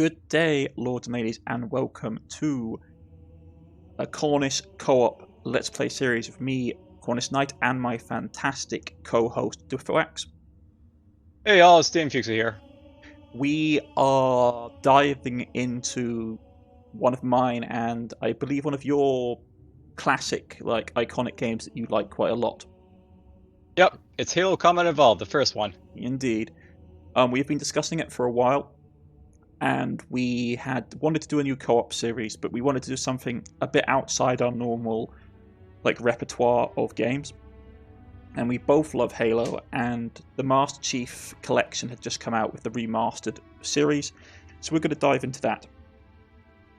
Good day, lords and ladies, and welcome to a Cornish co-op Let's Play series with me, Cornish-knight, and my fantastic co-host, Dufoax. Hey y'all, it's Dan Fuchsia here. We are diving into one of mine, and I believe one of your classic, iconic games that you like quite a lot. Yep, it's Halo Combat Evolved, the first one. Indeed. We've been discussing it for a while, and we had wanted to do a new co-op series, but we wanted to do something a bit outside our normal repertoire of games. And we both love Halo, and the Master Chief Collection had just come out with the remastered series, so we're going to dive into that.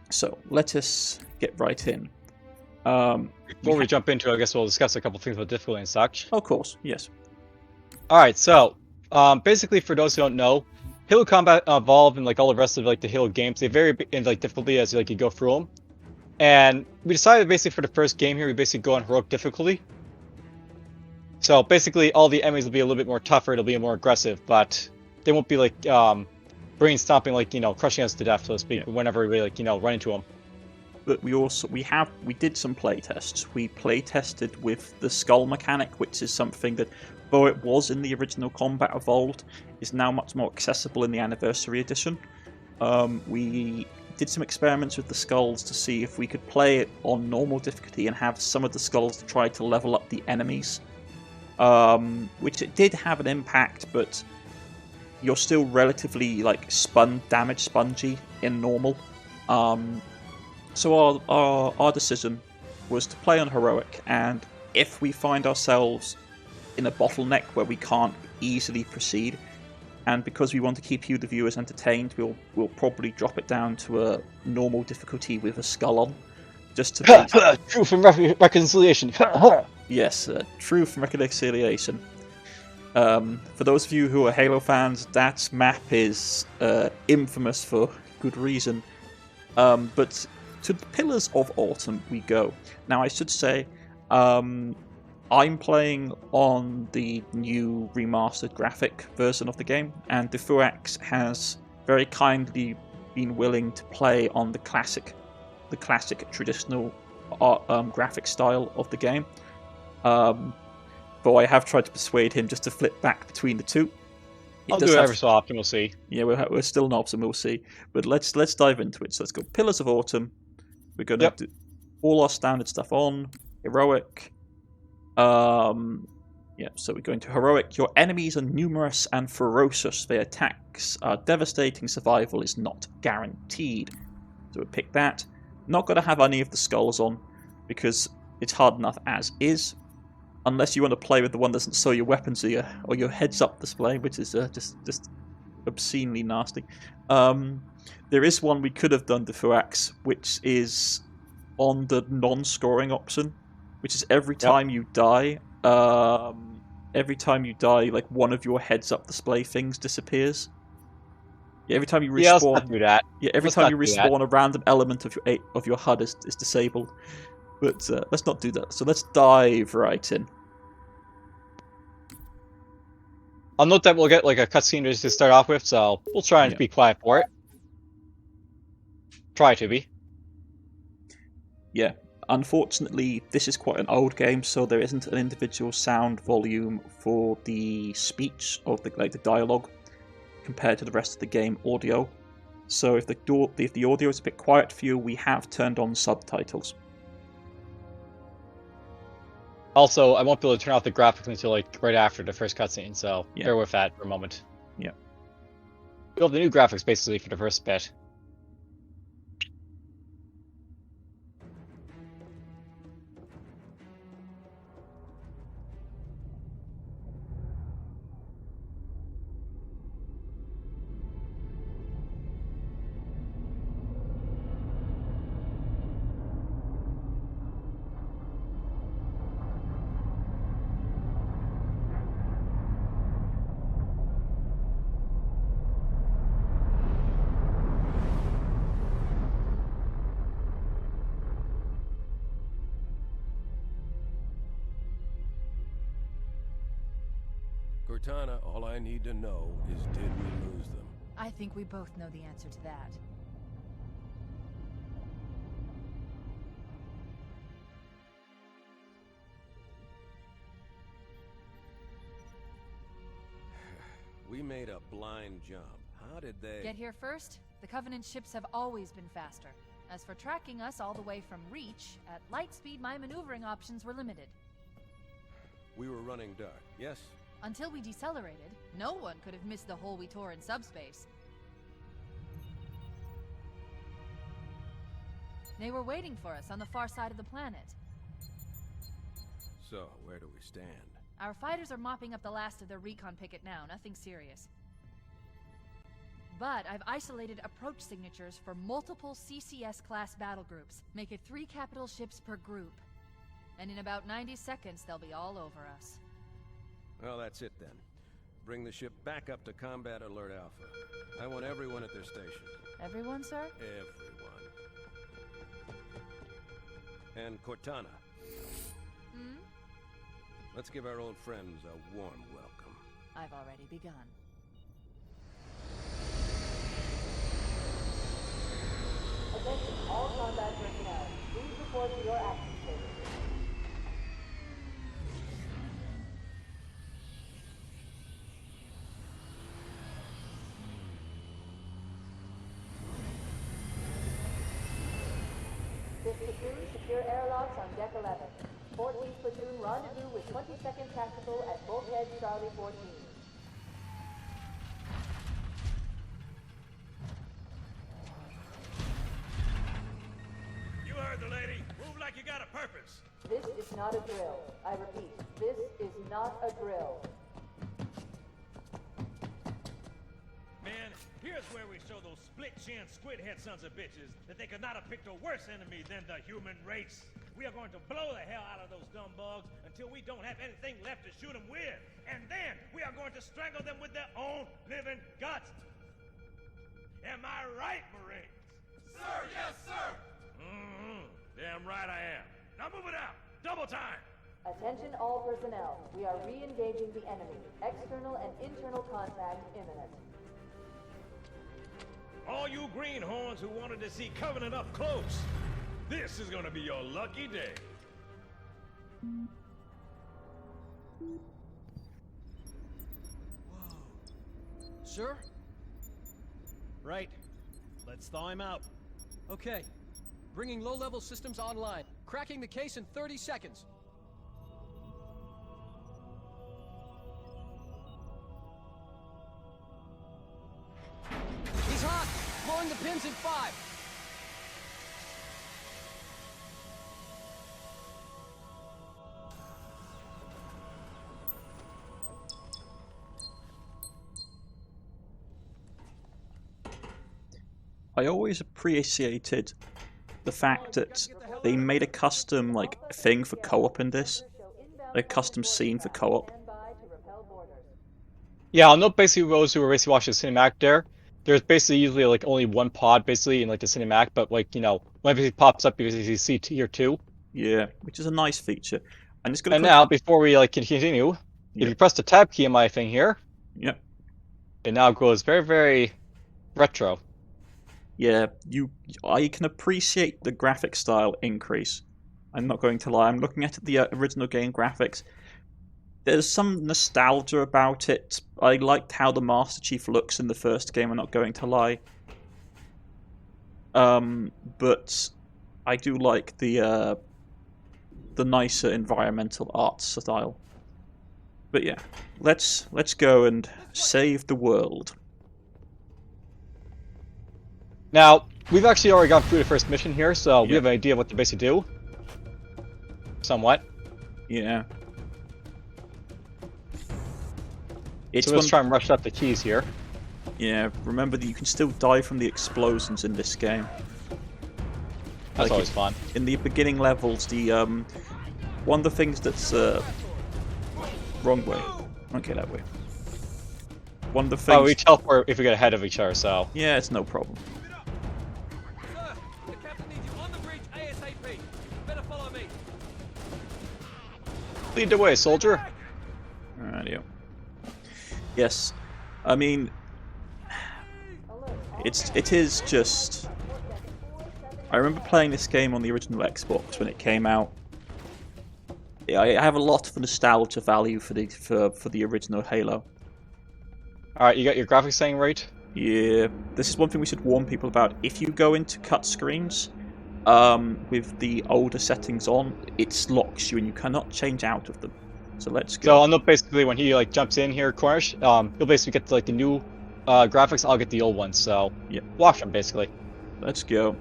So let us get right in. Before we jump into it, I guess we'll discuss a couple things about difficulty and such. Of course, yes. Alright, so basically for those who don't know, Halo Combat Evolved and all the rest of the Halo games, they vary in difficulty as you go through them. And we decided basically for the first game here, we basically go on heroic difficulty. So basically all the enemies will be a little bit more tougher, it'll be more aggressive, but they won't be brain stomping, crushing us to death, so to speak, whenever we run into them. But we did some playtests. We playtested with the skull mechanic, which is something that, though it was in the original Combat Evolved, is now much more accessible in the Anniversary Edition. We did some experiments with the skulls to see if we could play it on normal difficulty and have some of the skulls to try to level up the enemies. Which it did have an impact, but you're still relatively damage spongy in normal. So our decision was to play on heroic, and if we find ourselves in a bottleneck where we can't easily proceed, and because we want to keep you, the viewers, entertained, we'll probably drop it down to a normal difficulty with a skull on, just to be... Truth and reconciliation. Yes, truth and reconciliation. For those of you who are Halo fans, that map is infamous for good reason. But to the Pillars of Autumn we go. Now, I should say, I'm playing on the new remastered graphic version of the game, and Dufoax has very kindly been willing to play on the classic traditional graphic style of the game. Though I have tried to persuade him just to flip back between the two. I'll do it ever so often, we'll see. Yeah, we're still knobs and we'll see. But let's dive into it. So let's go Pillars of Autumn. We're going to do all our standard stuff on. Heroic. So we're going to Heroic. Your enemies are numerous and ferocious. Their attacks are devastating. Survival is not guaranteed. So we pick that. Not going to have any of the skulls on, because it's hard enough as is. Unless you want to play with the one that doesn't show your weapons or your heads-up display, which is just obscenely nasty. There is one we could have done, Dufoax, which is on the non-scoring option, which is every time you die, one of your heads-up display things disappears. Yeah, every time you respawn, let's not do that. Yeah, every time you respawn, a random element of your HUD is disabled. But let's not do that. So let's dive right in. I'll note that we'll get a cutscene just to start off with, so we'll try and be quiet for it. Try to be. Yeah. Unfortunately, this is quite an old game, so there isn't an individual sound volume for the speech of the dialogue compared to the rest of the game audio. So if the audio is a bit quiet for you, we have turned on subtitles. Also, I won't be able to turn off the graphics until right after the first cutscene, so bear with that for a moment. Yeah. We'll have the new graphics basically for the first bit. Cortana, all I need to know is, did we lose them? I think we both know the answer to that. made a blind jump. How did they... Get here first? The Covenant ships have always been faster. As for tracking us all the way from Reach, at light speed my maneuvering options were limited. We were running dark, yes? Until we decelerated, no one could have missed the hole we tore in subspace. They were waiting for us on the far side of the planet. So, where do we stand? Our fighters are mopping up the last of their recon picket now, nothing serious. But I've isolated approach signatures for multiple CCS-class battle groups. Make it 3 capital ships per group. And in about 90 seconds, they'll be all over us. Well, that's it then. Bring the ship back up to Combat Alert Alpha. I want everyone at their station. Everyone, sir? Everyone. And Cortana. Hmm? Let's give our old friends a warm welcome. I've already begun. Attention, all combat personnel. Please report to your action station. This platoon, secure airlocks on deck 11. 14th platoon rendezvous with 22nd Tactical at Bulkhead Charlie 14. You heard the lady. Move like you got a purpose. This is not a drill. I repeat, this is not a drill. Man, here's where we show those split-chin, squid-head sons of bitches that they could not have picked a worse enemy than the human race. We are going to blow the hell out of those dumb bugs until we don't have anything left to shoot them with. And then we are going to strangle them with their own living guts. Am I right, Marines? Sir, yes, sir! Damn right I am. Now move it out. Double time. Attention all personnel. We are re-engaging the enemy. External and internal contact imminent. All you greenhorns who wanted to see Covenant up close, this is gonna be your lucky day. Sir? Right. Let's thaw him out. Okay. Bringing low-level systems online. Cracking the case in 30 seconds. He's hot! Blowing the pins in 5. I always appreciated the fact that they made a custom thing for co-op in this, a custom scene for co-op. Yeah, I'll note basically those who were basically watching the cinematic there. There's basically usually only one pod basically in the cinematic, but when it pops up, you basically see tier 2. Yeah, which is a nice feature. And it's And now, before we continue, if you press the tab key on my thing here, yep, it now goes very, very retro. Yeah, I can appreciate the graphic style increase. I'm not going to lie. I'm looking at the original game graphics. There's some nostalgia about it. I liked how the Master Chief looks in the first game, I'm not going to lie. But I do like the nicer environmental art style. But yeah, let's go and save the world. Now, we've actually already gone through the first mission here, so we Yep. have an idea of what to basically do. Somewhat. Yeah. So let's try and rush up the keys here. Yeah, remember that you can still die from the explosions in this game. That's always fun. In the beginning levels, the one of the things that's wrong way. Okay, that way. One of the things. Oh, we teleport if we get ahead of each other, so. Yeah, it's no problem. Sir, the captain needs you on the bridge ASAP. Better follow me. Lead the way, soldier. Alrighty. Yes, I mean, it is just. I remember playing this game on the original Xbox when it came out. I have a lot of nostalgia value for the original Halo. Alright, you got your graphics setting right? Yeah, this is one thing we should warn people about. If you go into cut screens with the older settings on, it locks you and you cannot change out of them. So let's go. So I'll note basically when he like jumps in here, Cornish, he'll basically get like the new graphics. I'll get the old ones. So Yep. watch them basically. Let's go.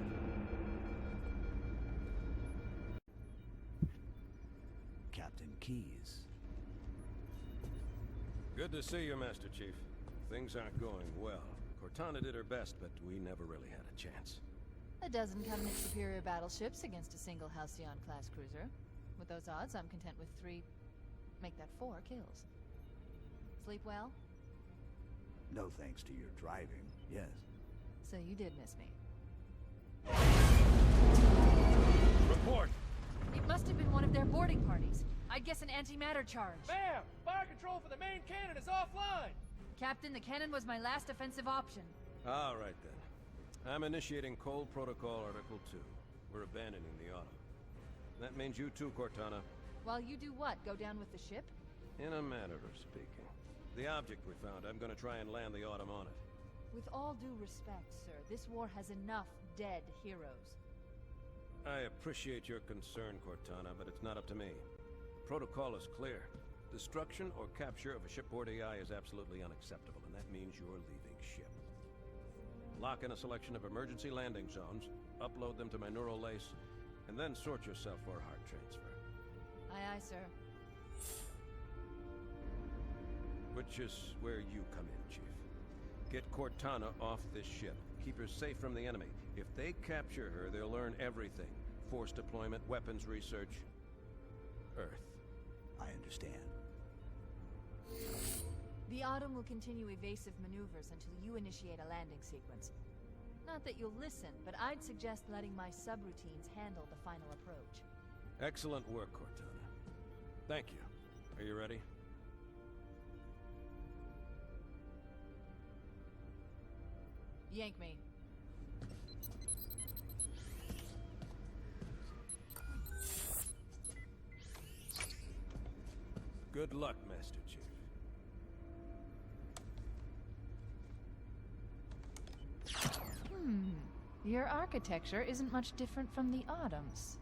Captain Keyes. Good to see you, Master Chief. Things aren't going well. Cortana did her best, but we never really had a chance. A dozen covenant superior battleships against a single Halcyon-class cruiser. With those odds, I'm content with 3... make that 4 kills. Sleep well? No thanks to your driving, yes. So you did miss me. Report! It must have been one of their boarding parties. I'd guess an antimatter charge. Bam! Fire control for the main cannon is offline! Captain, the cannon was my last offensive option. All right, then. I'm initiating Cold Protocol Article 2. We're abandoning the Autumn. That means you too, Cortana. While you do what? Go down with the ship? In a manner of speaking. The object we found, I'm gonna try and land the Autumn on it. With all due respect, sir, this war has enough dead heroes. I appreciate your concern, Cortana, but it's not up to me. Protocol is clear. Destruction or capture of a shipboard AI is absolutely unacceptable, and that means you're leaving ship. Lock in a selection of emergency landing zones, upload them to my neural lace, and then sort yourself for a heart transfer. Aye, aye, sir. Which is where you come in, Chief. Get Cortana off this ship. Keep her safe from the enemy. If they capture her, they'll learn everything. Force deployment, weapons research, Earth. I understand. The Autumn will continue evasive maneuvers until you initiate a landing sequence. Not that you'll listen, but I'd suggest letting my subroutines handle the final approach. Excellent work, Cortana. Thank you. Are you ready? Yank me. Good luck, Master Chief. Your architecture isn't much different from the Autumn's.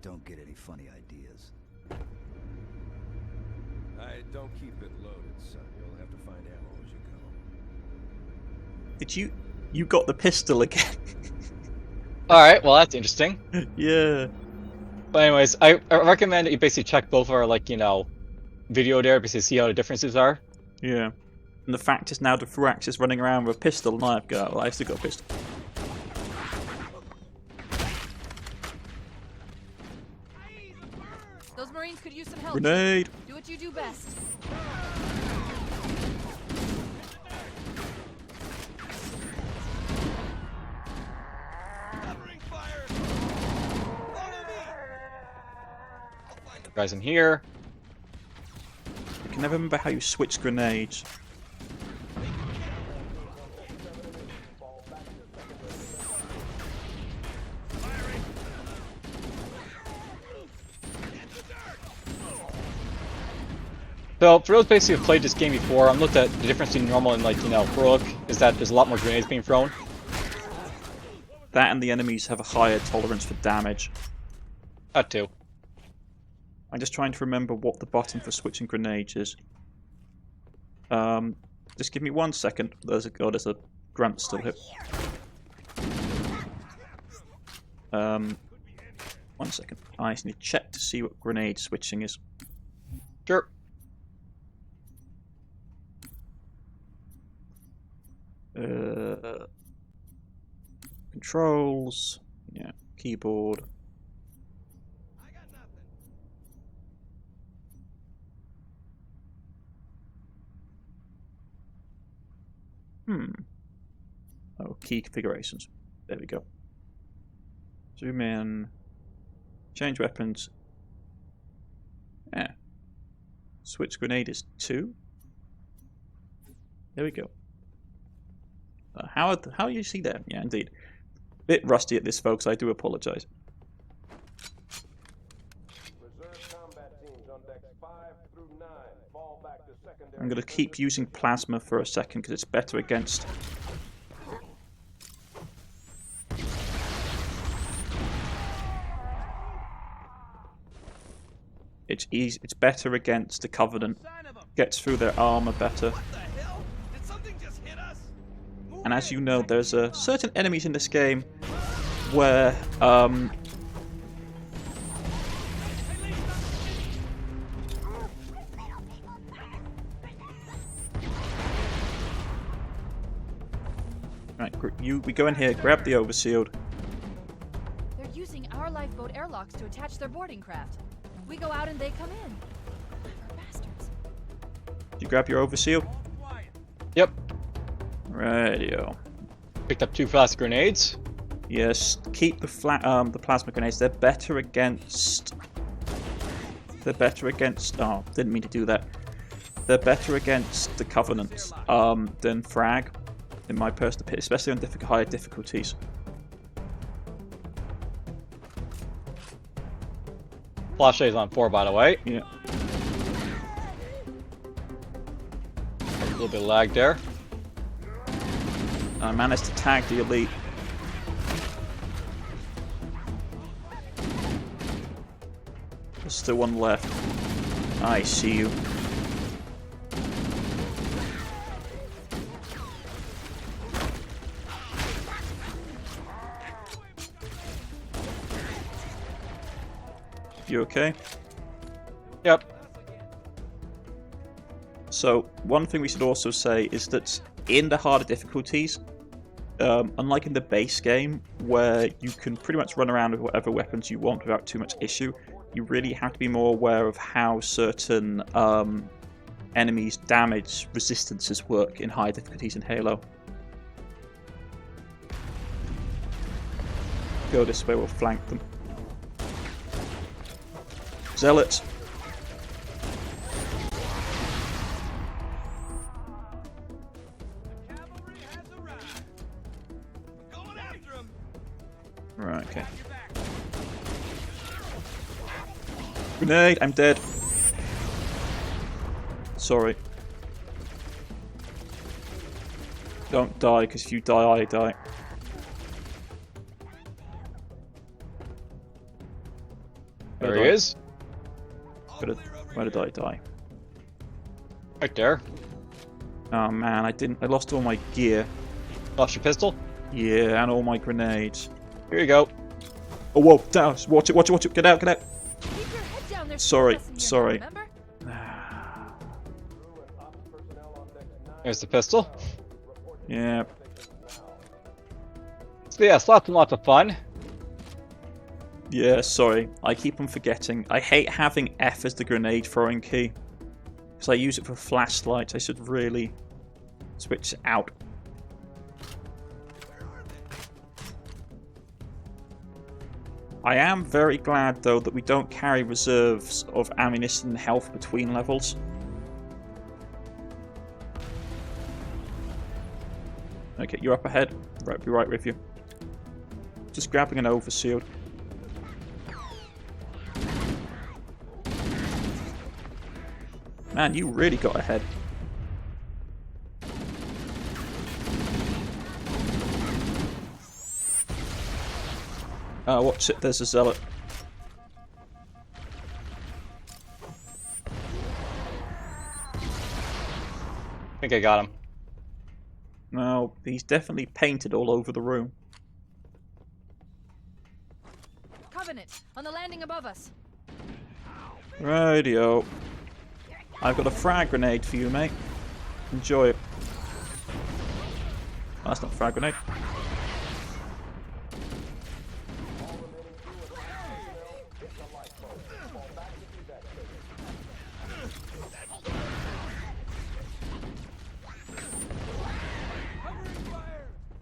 Don't get any funny ideas. I don't keep it loaded, son. You'll have to find ammo as you go. Did you got the pistol again? Alright, well that's interesting. Yeah. But anyways, I recommend that you basically check both our, like, you know, video there, basically see how the differences are. Yeah. And the fact is now the Thrax is running around with a pistol and I've got, well, I still got a pistol. Those Marines could use some help. Grenade! Do what you do best. Guys in here. I can never remember how you switch grenades. So, for those basically who've played this game before, I'm looked at the difference between normal and, like, you know, heroic, is that there's a lot more grenades being thrown. That and the enemies have a higher tolerance for damage. That too. I'm just trying to remember what the button for switching grenades is. Just give me 1 second. There's a grunt still here. 1 second. I just need to check to see what grenade switching is. Sure. Controls. Yeah. Keyboard. Oh, key configurations. There we go. Zoom in. Change weapons. Yeah. Switch grenade is 2. There we go. How you see that? Yeah, indeed. Bit rusty at this, folks. I do apologize. Reserve combat teams on decks 5 through 9. Fall back to secondary I'm going to keep using plasma for a second because it's better against... It's easy. It's better against the Covenant. Gets through their armor better. What the hell? Did something just hit us? And as you know, there's certain enemies in this game where right, we go in here, grab the oversealed. They're using our lifeboat airlocks to attach their boarding craft. We go out and they come in. Clever bastards. You grab your oversealed. Yep. Radio. Picked up 2 flash grenades. Yes, keep the plasma grenades. They're better against. Oh, didn't mean to do that. They're better against the Covenant than frag, in my personal opinion, especially on higher difficulties. Flashlight is on 4, by the way. Yeah. A little bit of lag there. I managed to tag the elite. There's still one left. I see you. You okay? Yep. So, one thing we should also say is that in the harder difficulties, unlike in the base game, where you can pretty much run around with whatever weapons you want without too much issue, you really have to be more aware of how certain enemies' damage resistances work in higher difficulties in Halo. Go this way, we'll flank them. Zealots. Right, okay. Grenade, I'm dead. Sorry. Don't die, because if you die, I die. There he is. Where did I die? Right there. Oh man, I lost all my gear. Lost your pistol? Yeah, and all my grenades. Here you go. Oh, whoa, down. Watch it, watch it, watch it. Get out, get out. Keep your head down. There's Sorry, something here, sorry. remember? There's the pistol. Yeah. So yeah, lots and lots of fun. Yeah, sorry. I keep on forgetting. I hate having F as the grenade throwing key. Because I use it for flashlights. I should really switch it out. I am very glad, though, that we don't carry reserves of ammunition and health between levels. Okay, you're up ahead. Right, be right with you. Just grabbing an oversealed. Man, you really got ahead. Watch it, there's a zealot. I think I got him. No, he's definitely painted all over the room. Covenant, on the landing above us. Radio. I've got a frag grenade for you, mate. Enjoy it. Oh, that's not a frag grenade.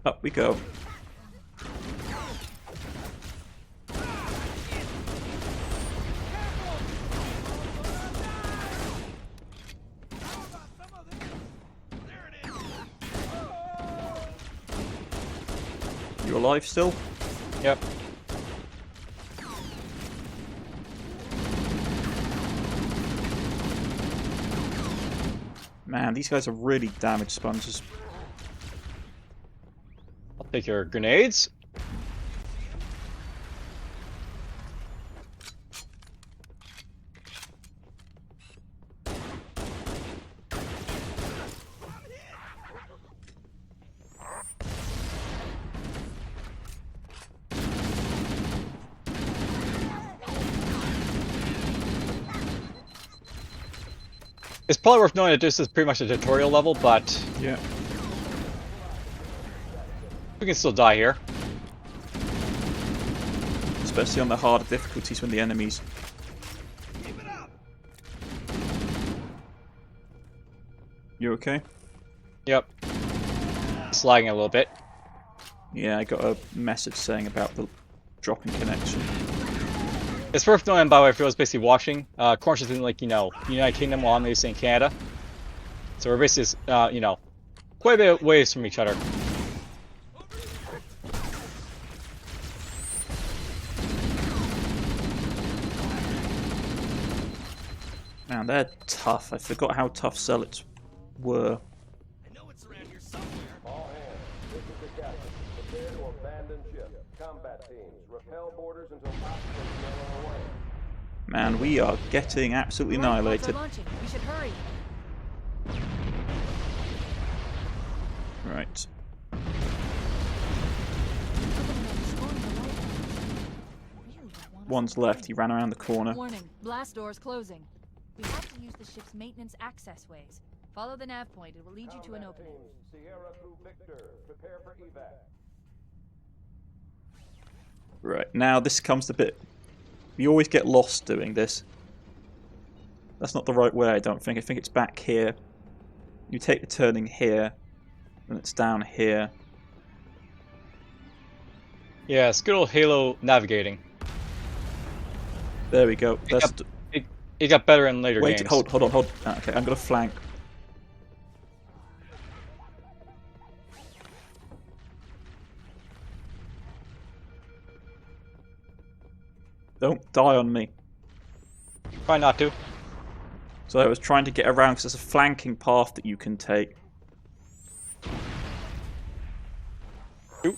Up we go. You alive still? Yep. Man, these guys are really damage sponges. I'll take your grenades. It's probably worth knowing that this is pretty much a tutorial level, but Yeah. we can still die here. Especially on the harder difficulties when the enemies. You okay? Yep. It's lagging a little bit. Yeah, I got a message saying about the dropping connection. It's worth knowing, by the way, for those basically watching, Cornish is in, like, you know, United Kingdom while I'm basically in Canada. So we're basically, you know, quite a bit of ways from each other. Man, they're tough. I forgot how tough zealots were. I know it's around here somewhere. All hands, this is the captain. Prepare to abandon ship. Combat teams, repel boarders until hostiles are away. Man, we are getting absolutely Right, boats are annihilated. launching. We should hurry. Right. One's left. He ran around the corner. Warning, blast doors closing. We have to use the ship's maintenance access ways. Follow the nav point. It will lead you to an opening. Sierra through Victor. Prepare for evac. Right, now this comes the bit... You always get lost doing this. That's not the right way, I don't think. I think it's back here. You take the turning here, and it's down here. Yeah, it's good old Halo navigating. There we go. That's It got better in later Wait, games. hold on. Ah, okay, I'm gonna flank. Don't die on me. Try not to. So I was trying to get around because there's a flanking path that you can take. Oop.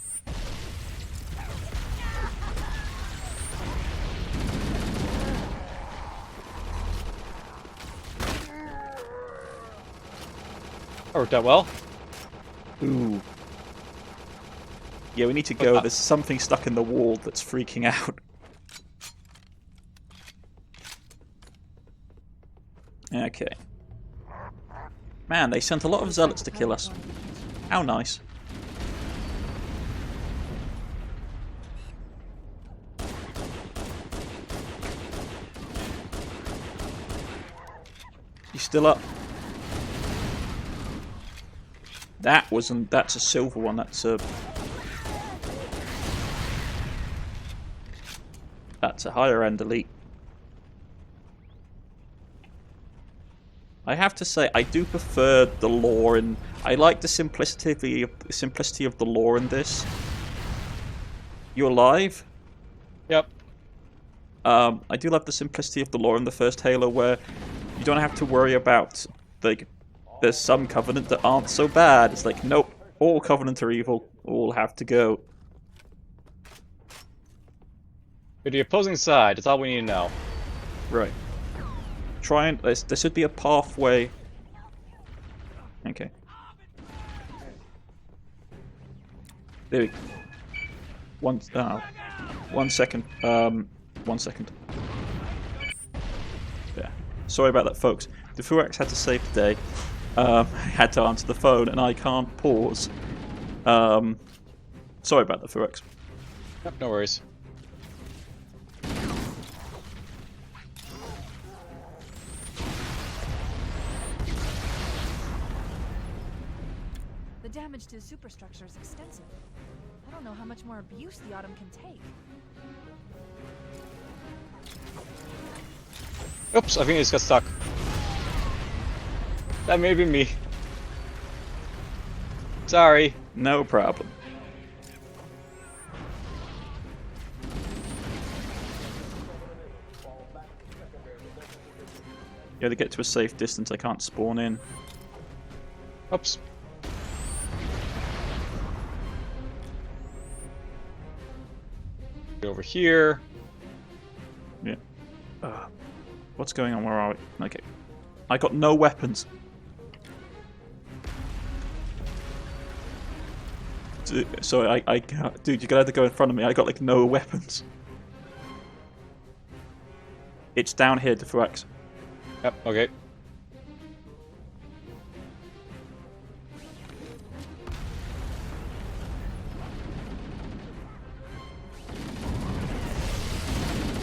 That worked out well. Ooh. Yeah, we need to go. There's something stuck in the wall that's freaking out. Okay. Man, they sent a lot of zealots to kill us. How nice. You still up? That's a silver one, that's a higher end elite. I have to say, I do prefer the lore, and I like the simplicity of the lore in this. You alive? Yep. I do love the simplicity of the lore in the first Halo, where you don't have to worry about, like, there's some Covenant that aren't so bad. It's like, nope, all Covenant are evil, all have to go. You're the opposing side, that's all we need to know. Right. Try and there should be a pathway. Okay. There we go. One second. 1 second. Yeah. Sorry about that, folks. The Furex had to save the day. I had to answer the phone, and I can't pause. Sorry about that, Furex. Yep, no worries. The damage to the superstructure is extensive. I don't know how much more abuse the Autumn can take. Oops, I think I just got stuck. That may be me. Sorry. No problem. You gotta get to a safe distance. I can't spawn in. Oops. Over here. Yeah. What's going on? Where are we? Okay. I got no weapons. So I can't... Dude, you gotta go in front of me. I got like no weapons. It's down here, Deflex. Yep, okay.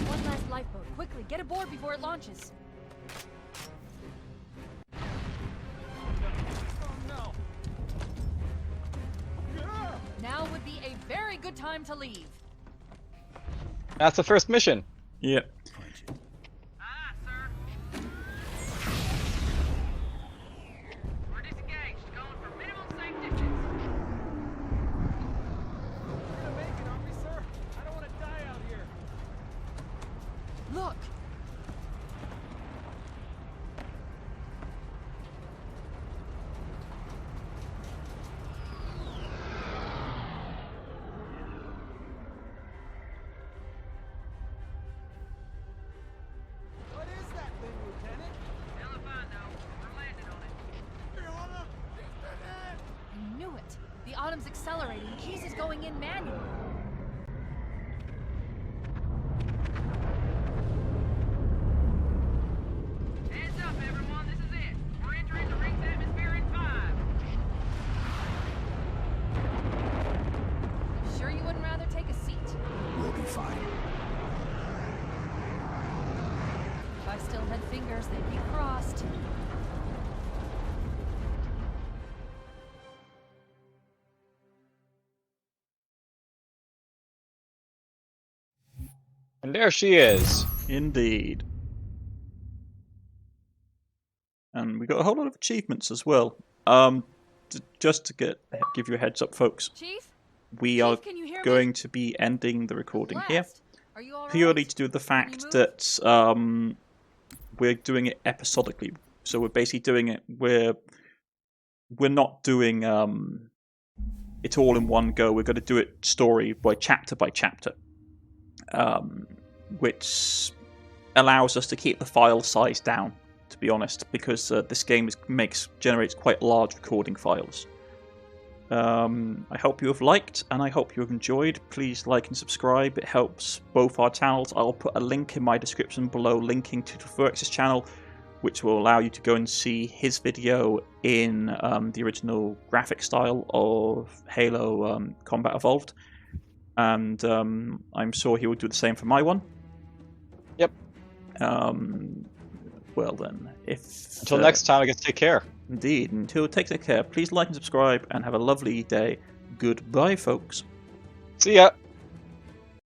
One last lifeboat. Quickly, get aboard before it launches. Now would be a very good time to leave. That's the first mission. Yeah. Aye, sir. We're disengaged, going for minimum safe distance. We're gonna make it, aren't we, sir? I don't want to die out here. Look! What is that thing, Lieutenant? Hell if I know. We're landing on it. I knew it. The Autumn's accelerating. Keys is going in manually. Heads up, everyone. This is it. We're entering the ring's atmosphere in 5. Sure you wouldn't rather take a seat? We'll be fine. If I still had fingers, they'd be crossed. And there she is. Indeed. And we got a whole lot of achievements as well. Just to give you a heads up, folks. Chief? We Chief, are can you hear me? going to be ending the recording here. Blast. Are you all right? Purely to do with the Can fact you move? that we're doing it episodically. So we're basically doing it. We're not doing it all in one go. We're going to do it story by chapter, which allows us to keep the file size down. To be honest, because this game generates quite large recording files. I hope you have liked, and I hope you have enjoyed. Please like and subscribe. It helps both our channels. I'll put a link in my description below, linking to Deflex's channel, which will allow you to go and see his video in the original graphic style of Halo Combat Evolved. And I'm sure he will do the same for my one. Yep. Well then, Until next time, I guess take care. Indeed. Until take care. Please like and subscribe, and have a lovely day. Goodbye, folks. See ya.